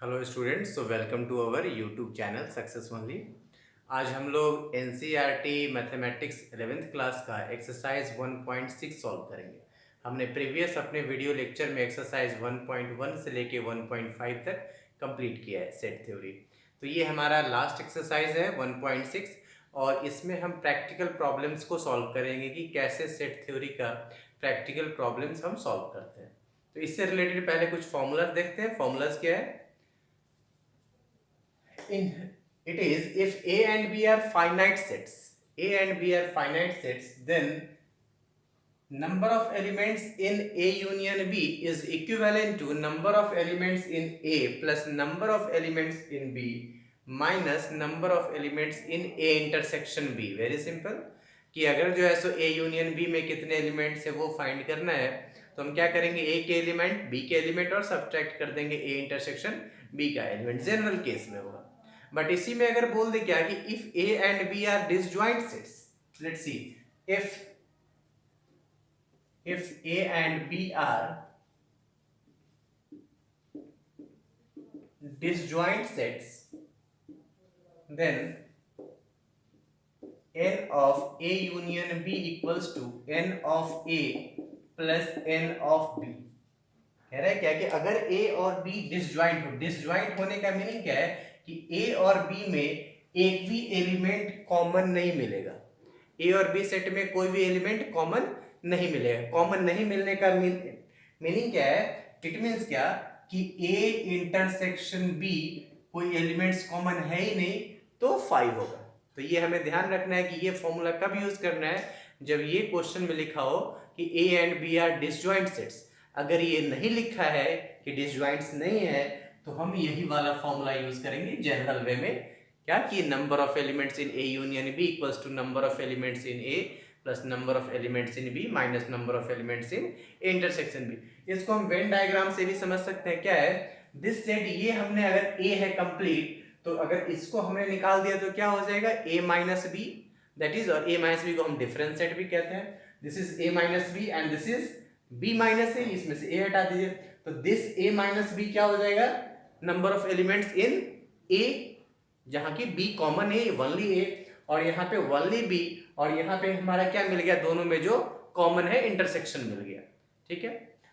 Hello students, so welcome to our YouTube channel success only. आज हम लोग NCERT mathematics 11th class का exercise 1.6 solve करेंगे। हमने प्रीवियस अपने वीडियो लेक्चर में एक्सरसाइज 1.1 से लेके 1.5 तक कंप्लीट किया है सेट थ्योरी। तो ये हमारा लास्ट एक्सरसाइज है 1.6 और इसमें हम प्रैक्टिकल प्रॉब्लम्स को सॉल्व करेंगे कि कैसे सेट थ्योरी का प्रैक्टिकल प्रॉब्लम्स हम सॉल्व करते हैं। तो इससे रिलेटेड पहले कुछ फॉर्मूलाज देखते हैं। फॉर्मूलाज क्या है? It is if A and B are finite sets, then number of elements in A union B is equivalent to number of elements in A plus number of elements in B minus number of elements in A intersection B. Very simple कि अगर जो है सो A union B में कितने elements है वो find करना है, तो हम क्या करेंगे, A के एलिमेंट B के एलिमेंट और सब्ट्रैक्ट कर देंगे A इंटरसेक्शन B का एलिमेंट। जनरल केस में होगा, बट इसी में अगर बोल दे क्या कि if A and B are disjoint sets, let's see if A and B are disjoint sets, then n of A union B equals to n of A plus n of B। कह रहा है क्या कि अगर A और B disjoint हो, disjoint होने का मीनिंग क्या है कि A और B में एक भी एलिमेंट कॉमन नहीं मिलेगा। A और B सेट में कोई भी एलिमेंट कॉमन नहीं मिलेगा। कॉमन नहीं मिलने का मीनिंग क्या है? इट मीन्स क्या कि A इंटरसेक्शन B कोई एलिमेंट्स कॉमन है ही नहीं, तो 5 होगा। तो ये हमें ध्यान रखना है कि ये फॉर्मूला कब यूज करना है, जब ये क्वेश्चन में लिखा हो कि A and B are disjoint sets. अगर ये नहीं लिखा है कि डिसजॉइंट्स नहीं है, तो हम यही वाला फॉर्मूला यूज करेंगे जनरल वे में, क्या कि number of elements in A union B equals to number of elements in A plus number of elements in B minus number of elements in A intersection B। इसको हम Venn diagram से भी समझ सकते हैं। क्या है दिस सेट, ये हमने अगर A है कंप्लीट, तो अगर इसको हमने निकाल दिया तो क्या हो जाएगा A minus B, that is, और A माइनस B को हम डिफरेंस सेट भी कहते हैं। This is A minus B and this is B minus A, इसमें से A हटा दीजिए, तो दिस A माइनस B क्या हो जाएगा, number of elements in A, जहां की B कॉमन है, ओनली A, और यहाँ पे ओनली B, और यहाँ पे हमारा क्या मिल गया, दोनों में जो कॉमन है इंटरसेक्शन मिल गया। ठीक है,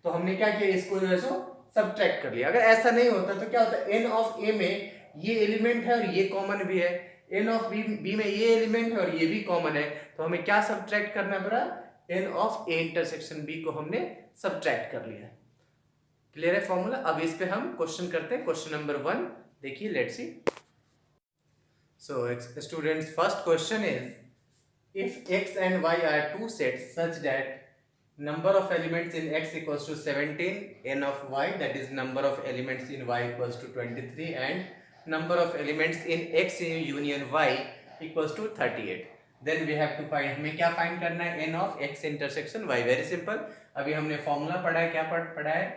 तो हमने क्या किया, इसको जो है सो सब्ट्रैक्ट कर लिया। अगर ऐसा नहीं होता तो क्या होता, n ऑफ A में ये एलिमेंट है और ये कॉमन भी है, n ऑफ B में ये एलिमेंट है और ये भी कॉमन है, तो हमें क्या सब्ट्रैक्ट करना पड़ा, n of A intersection B को हमने सब्ट्रैक्ट कर लिया। क्लियर है फॉर्मूला? अब इस पे हम क्वेश्चन करते हैं। क्वेश्चन नंबर 1 देखिए, let's see. So students, first question is if x and y are two sets such that number of elements in x equals to 17, n of y, that is number of elements in y equals to 23, and number of elements in x union y equals to 38, then we have to find, हमें क्या find करना है, n of x intersection y। Very simple, अभी हमने formula पढ़ा है, क्या पढ़ा है,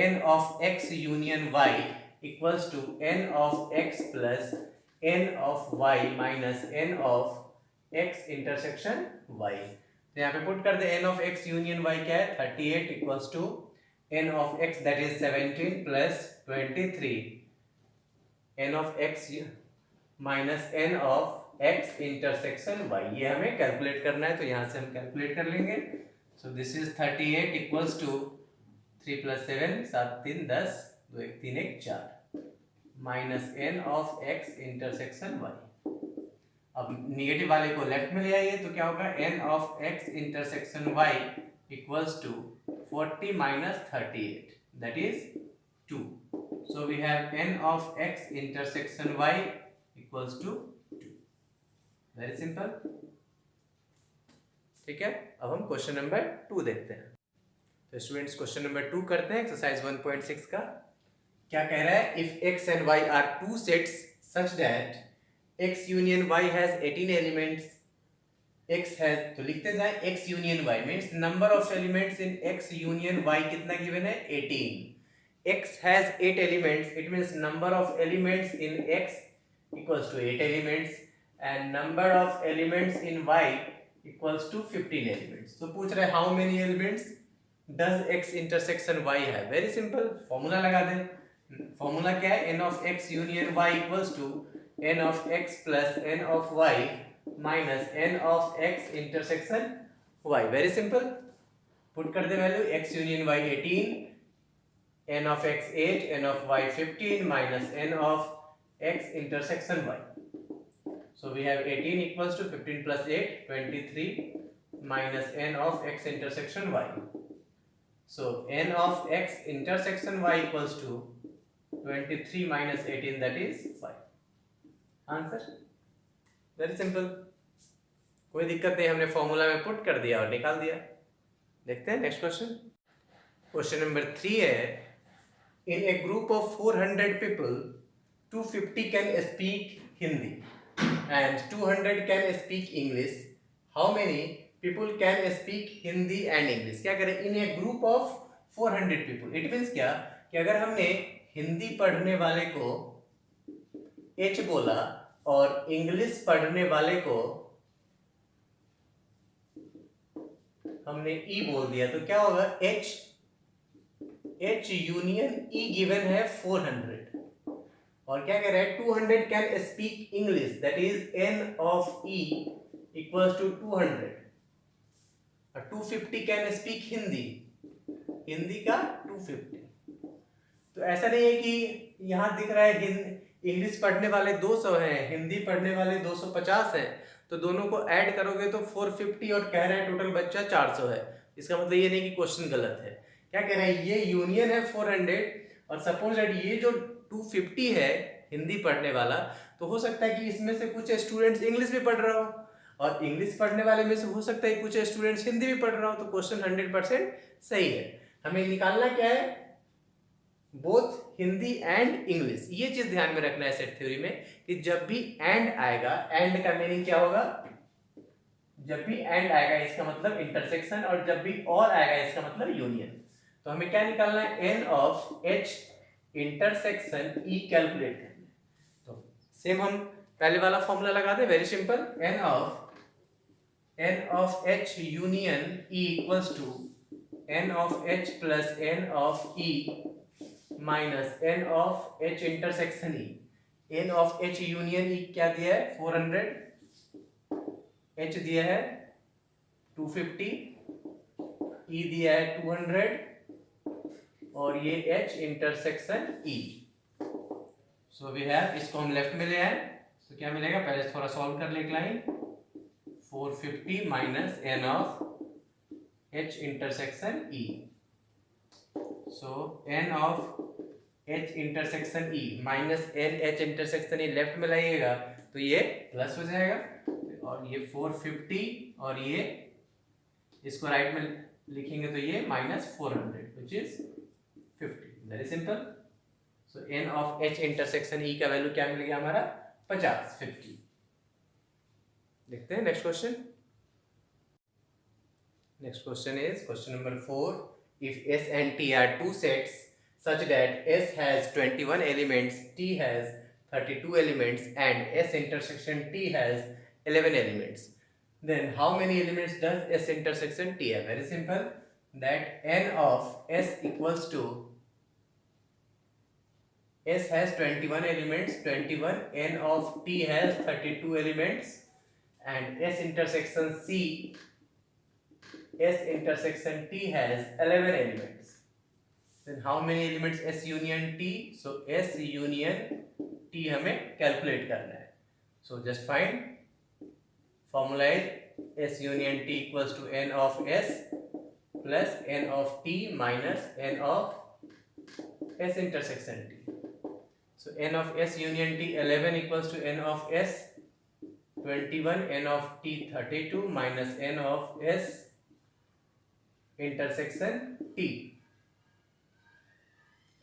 n of x union y equals to n of x plus n of y minus n of x intersection y। तो यहाँ पे पुट कर दे, n of x union y क्या है, 38 equals to n of x that is 17 plus 23, n of x minus n of x intersection y। ये हमें calculate करना है, तो यहाँ से हम कैलकुलेट कर लेंगे। So this is 38 equals to 3 प्लस 7 7 3 10 2 1 3 1 4 minus n of x intersection y। अब निगेटिव वाले को लेफ्ट में ले आइए, तो क्या होगा, n of x intersection y equals to 40 minus 38, that is 2। So we have n of x intersection y equals to 2। Very simple. ठीक है, अब हम क्वेश्चन नंबर 2 देखते हैं। तो स्टूडेंट्स, क्वेश्चन नंबर 2 करते हैं एक्सरसाइज 1.6 का। क्या कह रहा है, if x and y are two sets such that x union y has 18 elements, x has, तो लिखते जाए x union y means number of elements in x union y कितना गिवन है, 18। x has 8 elements, it means number of elements in x equals to 8 elements and number of elements in y equals to 15 elements। तो पूछ रहे how many elements does x intersection y have। Very simple, formula लगा दें, formula क्या है, n of x union y equals to n of x plus n of y minus n of x intersection y। Very simple, put कर दे value, x union y 18, n of x 8, n of y 15 minus n of x intersection y. So we have 18 equals to 15 plus 8, 23 minus n of x intersection y. So n of x intersection y equals to 23 minus 18, that is 5. Answer very simple. कोई दिक्कत नहीं, हमने formula में put कर दिया और निकाल दिया। देखते हैं नेक्स्ट क्वेश्चन। क्वेश्चन नंबर 3 है, in a group of 400 people 250 can speak Hindi and 200 can speak English. How many people can speak Hindi and English? क्या करें, in a group of 400 people, it means क्या कि अगर हमने हिंदी पढ़ने वाले को H बोला और इंग्लिश पढ़ने वाले को हमने E बोल दिया तो क्या होगा, H यूनियन E गिवन है 400 और क्या कह रहा है 200 can speak English, that is N of E equals to 200 और 250 कैन स्पीक हिंदी, हिंदी का 250। तो ऐसा नहीं है कि यहाँ दिख रहा है इंग्लिश पढ़ने वाले 200 हैं, हिंदी पढ़ने वाले 250 हैं, तो दोनों को ऐड करोगे तो 450 और कह रहा है टोटल बच्चा 400 है। इसका मतलब ये नहीं कि क्वेश्चन गलत है। क्या कह रहा है, ये यूनियन है 400 और सपोज दैट ये जो 250 है हिंदी पढ़ने वाला, तो हो सकता है कि इसमें से कुछ स्टूडेंट्स इंग्लिश भी पढ़ रहा हो और इंग्लिश पढ़ने वाले में से हो सकता है कुछ स्टूडेंट्स हिंदी भी पढ़ रहा हो। तो क्वेश्चन 100% सही है। हमें निकालना क्या है, बोथ हिंदी एंड इंग्लिश। ये चीज ध्यान में रखना है सेट थ्योरी में कि जब भी एंड आएगा, एंड का मीनिंग क्या होगा, जब भी एंड आएगा इसका मतलब इंटरसेक्शन और जब भी और आएगा इसका मतलब यूनियन। तो हमें क्या निकालना है, n of h intersection E calculate करना है। तो सेम हम पहले वाला फॉर्मूला लगा दे, very simple, n of h union E equals to n of h plus n of E minus n of h intersection E। n of h union E क्या दिया है 400, h दिया है 250, E दिया है 200 और ये H intersection E। So we have, इसको हम लेफ्ट में ले आए तो क्या मिलेगा, पहले थोड़ा सॉल्व कर ले एक line, 450 minus n of H intersection E। So n of H intersection E minus n H intersection E left में लाइएगा तो ये प्लस हो जाएगा और ये 450 और ये इसको राइट में लिखेंगे तो ये minus 400 which is 50। Very simple. So n of H intersection E का वैल्यू क्या मिल गया हमारा 50। देखते हैं next question. Next question is question number 4। If S and T are two sets such that S has 21 elements, T has 32 elements and S intersection T has 11 elements, then how many elements does S intersection T have? Very simple, that n of S equals to S has 21 elements, 21, n of T has 32 elements and S intersection T has 11 elements. Then how many elements S union T? So S union T हमें calculate करना है. So just find, formula is S union T equals to n of S plus n of T minus n of S intersection T. So n of S union T 11 equals to n of S 21, n of T 32 minus n of S intersection T.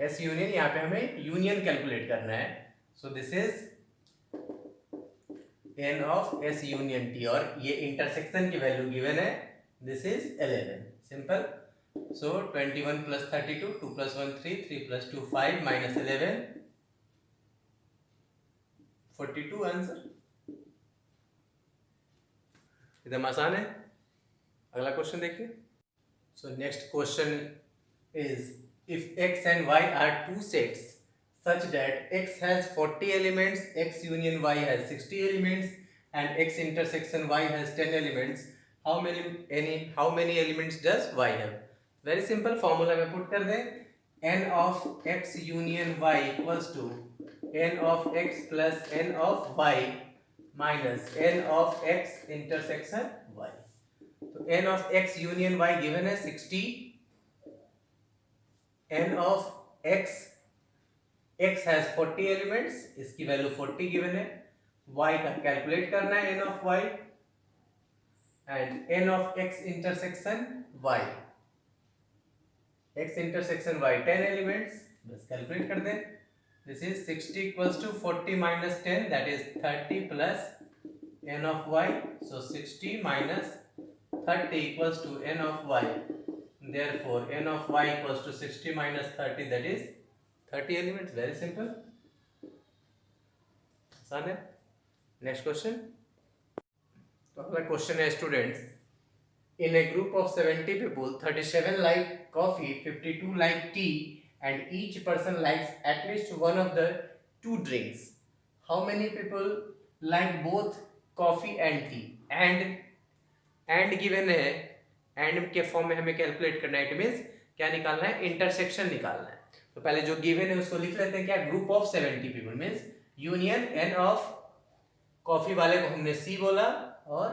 S union, यहाँ पे हमें union calculate करना है. So this is n of S union T और ये intersection की value given है. This is 11. Simple. So 21 plus 32, 2 plus 1 3, 3 plus 2 5 minus 11 42 answer. एकदम आसान है. अगला क्वेश्चन देखिए. So next question is, if x and y are two sets such that x has 40 elements, x union y has 60 elements, and x intersection y has 10 elements. How many elements does y have? Very simple formula में put कर दें. n of x union y equals to n of x plus n of y minus n of x intersection y. तो n of x union y given है 60, n of x has 40 elements, इसकी value 40 given है, y का calculate करना है n of y and n of x intersection y, x intersection y 10 elements, बस calculate कर दें. This is 60 equals to 40 minus 10, that is 30 plus n of y. So 60 minus 30 equals to n of y. Therefore n of y equals to 60 minus 30, that is 30 elements. Very simple. आसान है. Next question. तो अगला question है students. In a group of 70 people, 37 like coffee, 52 like tea, and each person likes at least one of the two drinks. How many people like both coffee and tea? And given है, and के form में हमें calculate करना है. It means क्या निकालना है? Intersection निकालना है. तो पहले जो गिवन है उसको लिख लेते हैं. क्या? Group of 70 people means union N of coffee वाले को हमने सी बोला और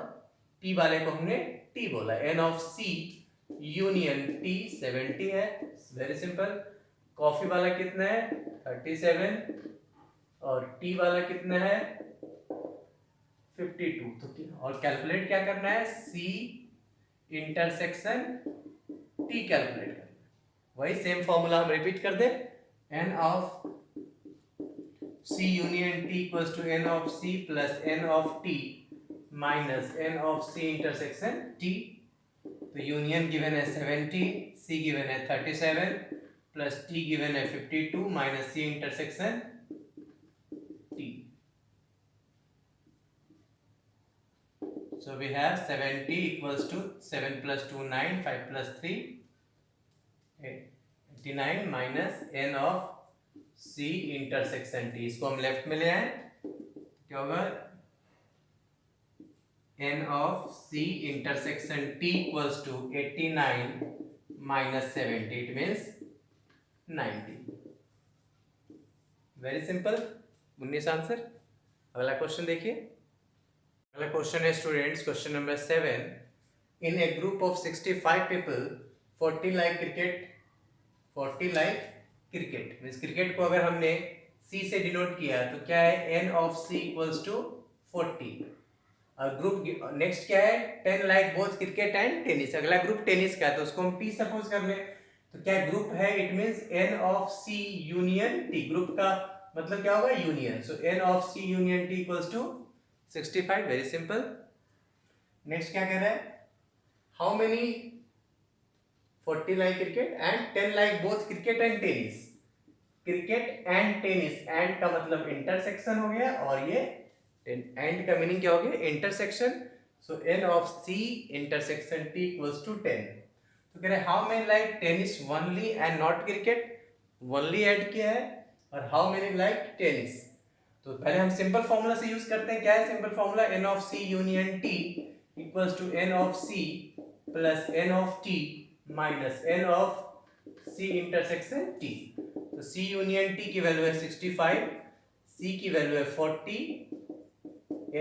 टी वाले को हमने टी बोला. N of C union T 70 है. Very simple. कॉफी वाला कितना है? 37 और टी वाला कितना है? 52. तो और कैलकुलेट क्या करना है? सी इंटरसेक्शन टी कैलकुलेट करना. वही सेम फॉर्मूला हम रिपीट कर दे. N of C union T equals to N of C plus N of T minus N of C intersection T. तो यूनियन गिवन है 70, सी गिवन है 37 प्लस टी गिवन है 52 minus C intersection T. So we have 70 equals to 7 plus 2 9, 5 plus 3 89 minus n of c intersection t. इसको हम left में ले आए. क्या होगा? n of c intersection t equals to 89 minus 70. It means 90. Very simple. 19 answer. अगला question देखिए. अगला क्वेश्चन है students. Question number 7. In a group of 65 people, 40 like cricket. 40 like cricket means cricket को अगर हमने C से डिनोट किया तो क्या है? n of C equals to 40. और ग्रुप नेक्स्ट क्या है? 10 like both cricket and tennis. अगला ग्रुप टेनिस का है तो उसको हम P सपोज कर लें. तो क्या ग्रुप है? It means n of C union T. Group का मतलब क्या होगा? Union. So n of C union T equals to 65. Very simple. Next क्या कह रहा है? How many 40 like cricket and 10 like both cricket and tennis. Cricket and tennis. And का मतलब इंटरसेक्शन हो गया और ये एंड का मीनिंग क्या हो गया? Intersection. So n of C intersection T equals to 10. तो कह रहे हैं how many like tennis only and not cricket. Only add किया है. और हाउ मेनी लाइक टेनिस. तो पहले हम सिंपल फॉर्मूला से यूज करते हैं. क्या है simple formula? n of C union T equals to n of C plus n of T minus n of C intersection T. तो C यूनियन T की वैल्यू है 65, C की वैल्यू है 40,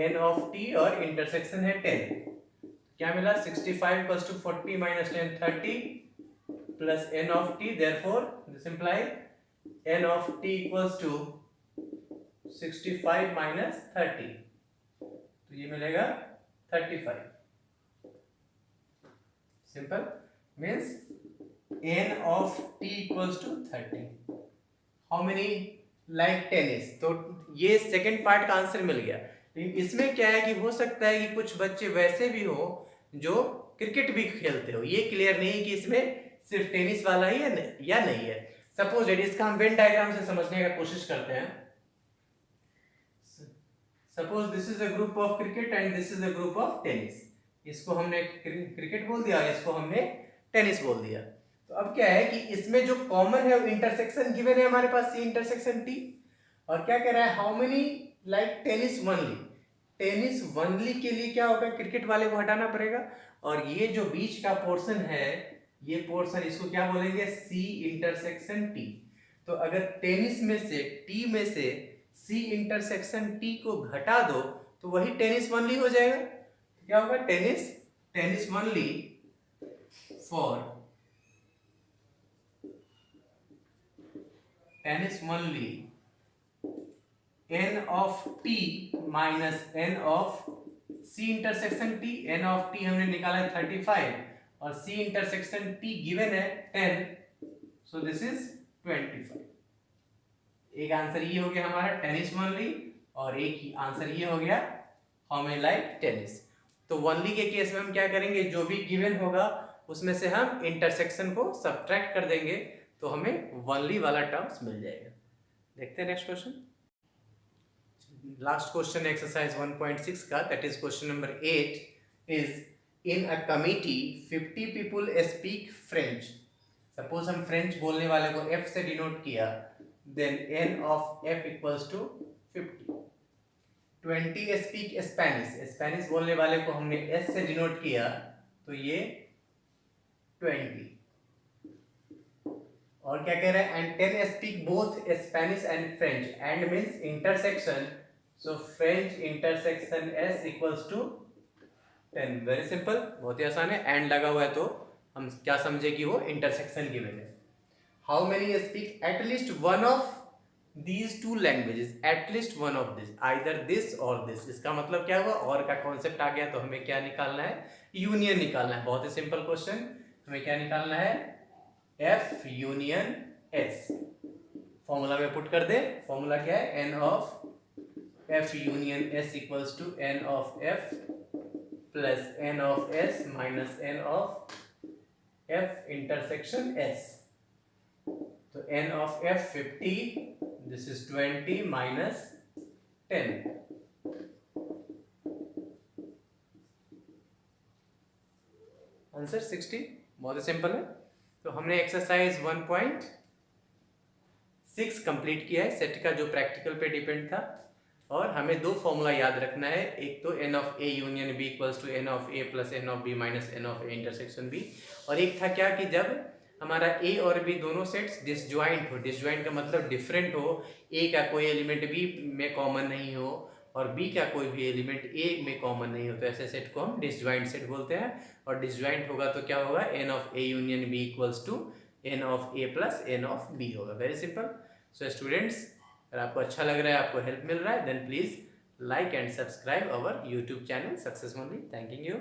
n of T और intersection है 10. क्या मिला? 65 equals to 40 minus 10 30 plus n of T. Therefore this imply n of T equals to 65 minus 30. तो ये मिलेगा 35. Simple. means n of t equals to 30. how many like tennis. तो ये second part का आंसर मिल गया. लेकिन इसमें क्या है कि हो सकता है कि कुछ बच्चे वैसे भी हो जो क्रिकेट भी खेलते हो. ये क्लियर नहीं है कि इसमें सिर्फ टेनिस वाला ही है या नहीं है. सपोज दैट इसका हम वेन डायग्राम से समझने का कोशिश करते हैं. Suppose this is a group of cricket and this is a group of tennis. इसको हमने क्रिकेट बोल दिया, इसको हमने टेनिस बोल दिया. तो तो अब क्या है कि इसमें जो कॉमन है वो इंटरसेक्शन गिवन है हमारे पास, सी इंटरसेक्शन टी, और क्या कह रहा है how many like tennis only, tennis only के लिए क्या होगा, क्रिकेट वाले को हटाना पड़ेगा, और ये जो बीच का पोर्शन है ये पोर्शन इसको क्या बोलेंगे, सी इंटरसेक्शन टी। तो अगर टेनिस में से टी में से सी इंटरसेक्शन टी को घटा दो तो वही टेनिस वनली हो जाएगा। तो क्या होगा, tennis only for tennis only n of t minus n of c intersection t। n of t हमने निकाला है 35 और c इंटरसेक्शन t गिवन है 10, सो दिस इज 25। एक आंसर ये हो गया हमारा टेनिस वनली, और एक ही आंसर ये हो गया हाउ मेनी लाइक टेनिस। तो वनली के केस में हम क्या करेंगे, जो भी गिवन होगा उसमें से हम इंटरसेक्शन को सब्ट्रैक्ट कर देंगे तो हमें वनली वाला टर्म्स मिल जाएगा। देखते हैं next question. Last question exercise 1.6 का, that is question number 8 is in a committee 50 people speak French. Suppose हम फ्रेंच बोलने वाले को F से डिनोट किया, then n of F equals to 50। 20 speak Spanish, Spanish बोलने वाले को हमने S से डिनोट किया तो ये 20। और क्या कह रहा है, and 10 speak both Spanish and French, and means intersection, so French intersection S equals to 10। Very simple, बहुत ही आसान है, एंड लगा हुआ है तो हम क्या समझे कि वो इंटरसेक्शन गिवन है। How many speak at least one of these two languages, at least one of this, either this और दिस। इसका मतलब क्या हुआ, और का कॉन्सेप्ट आ गया, तो हमें क्या निकालना है, यूनियन निकालना है। बहुत ही सिंपल क्वेश्चन, हमें क्या निकालना है, F यूनियन S। फॉर्मूला में पुट कर दे, फॉर्मूला क्या है, n of F union S equals to n of F plus n of S minus n of F intersection S। तो n of F 50, this is 20 minus 10। Answer 60। बहुत ही simple है। तो हमने एक्सरसाइज 1.6 कंप्लीट किया है, set का जो practical पे डिपेंड था, और हमें दो फॉर्मूला याद रखना है, एक तो n of A union B equals to n of A plus n of B minus n of A intersection B, और एक था क्या कि जब हमारा A और B दोनों सेट्स डिसजॉइंट हो, डिसजॉइंट का मतलब डिफरेंट हो, A का कोई एलिमेंट B में कॉमन नहीं हो और B का कोई भी एलिमेंट A में कॉमन नहीं हो, तो ऐसे सेट को हम डिसजॉइंट सेट बोलते हैं। और डिसजॉइंट होगा तो क्या होगा, n of A union B equals to n of A plus n of B होगा। Very simple. सो स्टूडेंट्स, अगर आपको अच्छा लग रहा है, आपको हेल्प मिल रहा है, then please like and subscribe our YouTube channel success only. Thanking you.